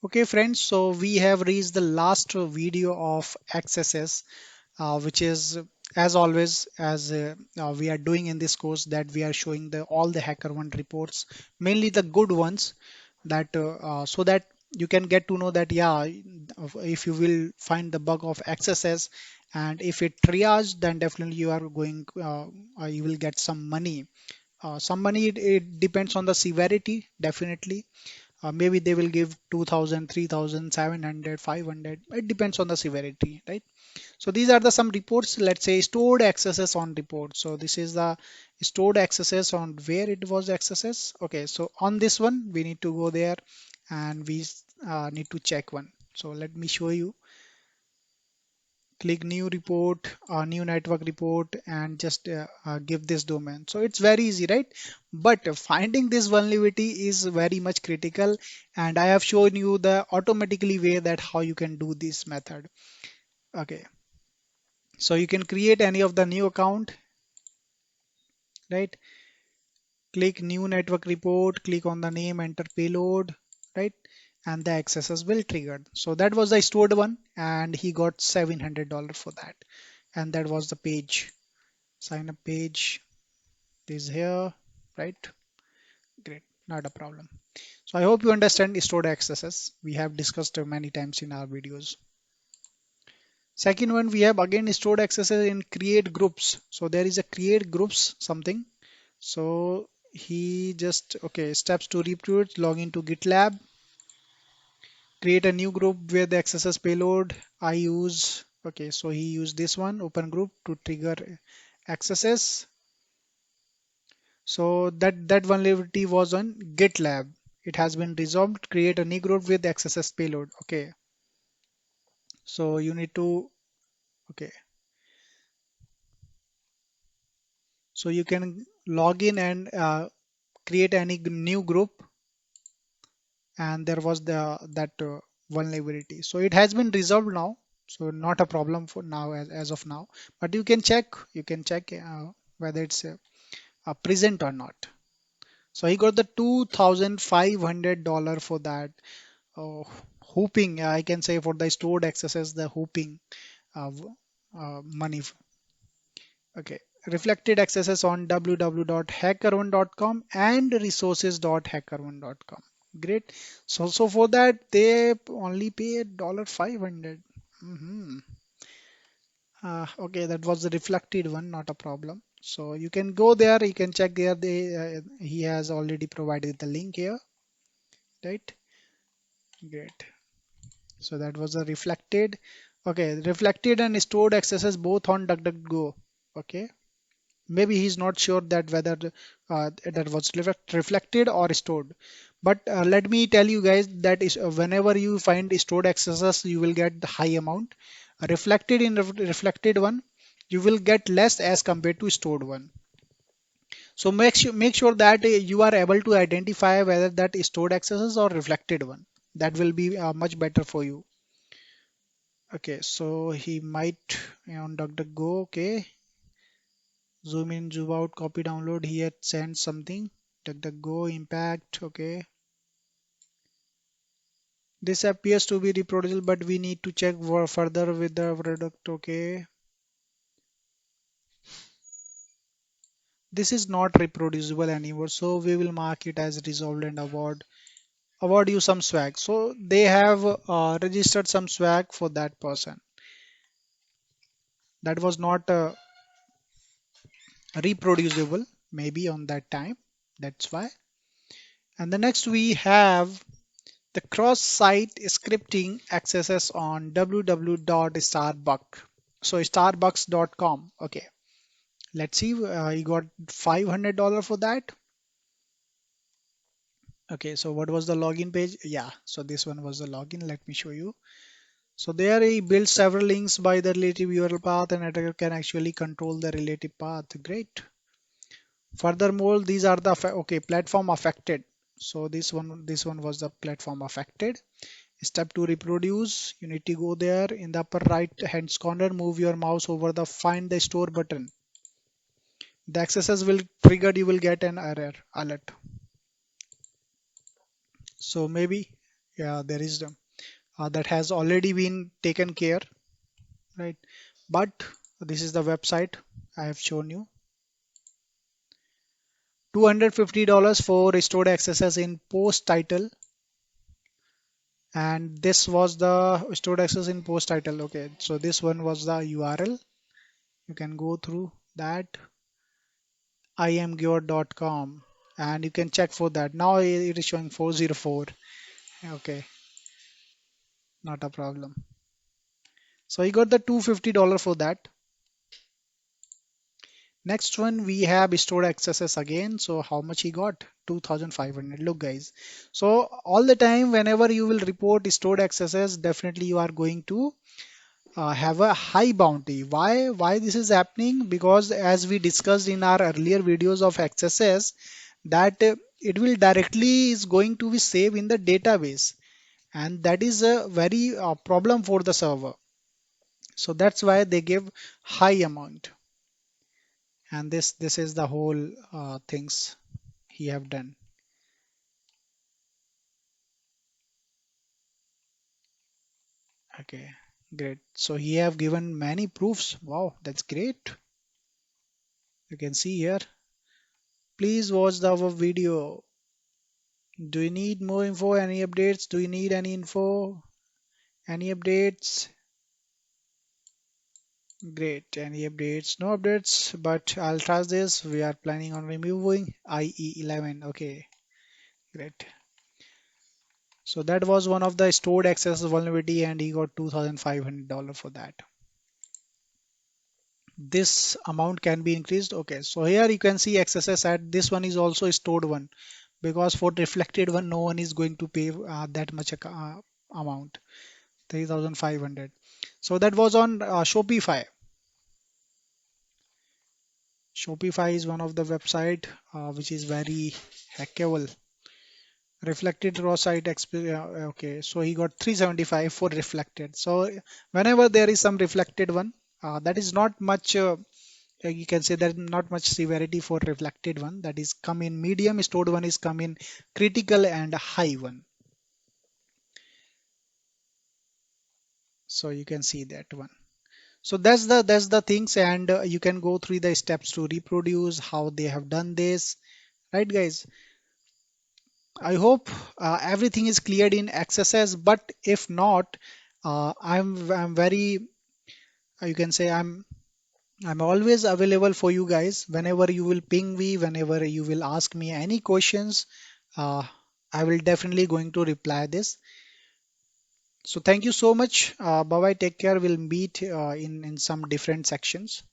Okay, friends, so we have reached the last video of XSS, which is as always, as we are doing in this course, that we are showing all the HackerOne reports, mainly the good ones, that so that you can get to know that, yeah, if you will find the bug of XSS, and if it triage, then definitely you are going, you will get some money. Some money, it depends on the severity, definitely. Maybe they will give 2000, 3000, 700, 500. It depends on the severity, right? So these are the some reports. Let's say stored accesses on report. So this is the stored accesses on where it was accesses. Okay, so on this one we need to go there, and we need to check one. So let me show you. Click new report, new network report, and just give this domain. So it's very easy, right? But finding this vulnerability is very much critical, and I have shown you the automatically way that how you can do this method. Okay, so you can create any of the new account, right? Click new network report, click on the name, enter payload, right? And the accesses will trigger. So that was the stored one, and he got $700 for that. And that was the page, sign up page is here, right? Great, not a problem. So I hope you understand stored accesses. We have discussed many times in our videos. Second one, we have again stored accesses in create groups. So there is a create groups something. So he just, okay, steps to recruit, log into GitLab, create a new group where the accesses payload. I use, okay, so he used this one, open group, to trigger accesses. So that vulnerability was on GitLab. It has been resolved. Create a new group with XSS payload. Okay. So you need to, okay. So you can log in and create any new group, and there was that vulnerability. So it has been resolved now. So not a problem for now, as of now. But you can check whether it's present or not. So he got the $2,500 for that. Oh, hooping, I can say, for the stored accesses, the hooping money. Okay, reflected accesses on www.hackerone.com and resources.hackerone.com. Great. So for that they only pay $500. Mm-hmm. Okay, that was the reflected one, not a problem. So you can go there, you can check there. He has already provided the link here, right? Great. So that was a reflected. Okay, reflected and stored accesses both on DuckDuckGo. Okay, maybe he's not sure that whether that was reflected or stored. But let me tell you guys that is whenever you find stored accesses, you will get the high amount. Reflected in reflected one, you will get less as compared to stored one. So make sure that you are able to identify whether that is stored accesses or reflected one. That will be much better for you. Okay, so he might on DuckDuckGo. Okay, zoom in, zoom out, copy, download. He had sent something. DuckDuckGo impact. Okay, this appears to be reproducible, but we need to check further with the product. Okay, this is not reproducible anymore, so we will mark it as resolved and award you some swag. So they have registered some swag for that person. That was not reproducible, maybe on that time. That's why. And the next we have the cross-site scripting accesses on www.starbucks. So starbucks.com. Okay, let's see. You got $500 for that. Okay, so what was the login page? Yeah, so this one was the login. Let me show you. So there he built several links by the relative URL path, and attacker can actually control the relative path. Great. Furthermore, these are the okay, platform affected. So this one was the platform affected. Step to reproduce. You need to go there in the upper right hand corner, move your mouse over the find the store button. The accesses will trigger, you will get an error alert. So maybe, there is that has already been taken care, right? But this is the website I have shown you. $250 for restored accesses in post title, and this was the stored access in post title. Okay, so this one was the URL. You can go through that, imgear.com, and you can check for that. Now it is showing 404. Okay, not a problem. So you got the $250 for that. Next one we have stored accesses again. So how much he got? 2500. Look guys, so all the time whenever you will report stored accesses, definitely you are going to have a high bounty. Why this is happening? Because as we discussed in our earlier videos of XSS, that it will directly is going to be saved in the database, and that is a very problem for the server. So that's why they give high amount, and this is the whole things he have done. Okay, great. So he have given many proofs. Wow, that's great. You can see here. Please watch our video. Do you need more info? Any updates? Do you need any info? Any updates? Great. Any updates? No updates, but I'll trust this. We are planning on removing IE11. Okay, great. So that was one of the stored access vulnerability, and he got $2,500 for that. This amount can be increased. Okay, so here you can see XSS at this one is also a stored one, because for reflected one, no one is going to pay that much amount, 3,500. So that was on Shopify. Shopify is one of the website which is very hackable. Reflected raw site okay, so he got 375 for reflected. So whenever there is some reflected one, that is not much. You can say that not much severity for reflected one. That is come in medium. Stored one is come in critical and high one. So you can see that one. So that's the things, and you can go through the steps to reproduce how they have done this, right, guys? I hope everything is cleared in XSS, but if not, I'm very, you can say I'm always available for you guys. Whenever you will ping me, whenever you will ask me any questions, uh, I will definitely going to reply this. So thank you so much. Bye bye. Take care. We'll meet in some different sections.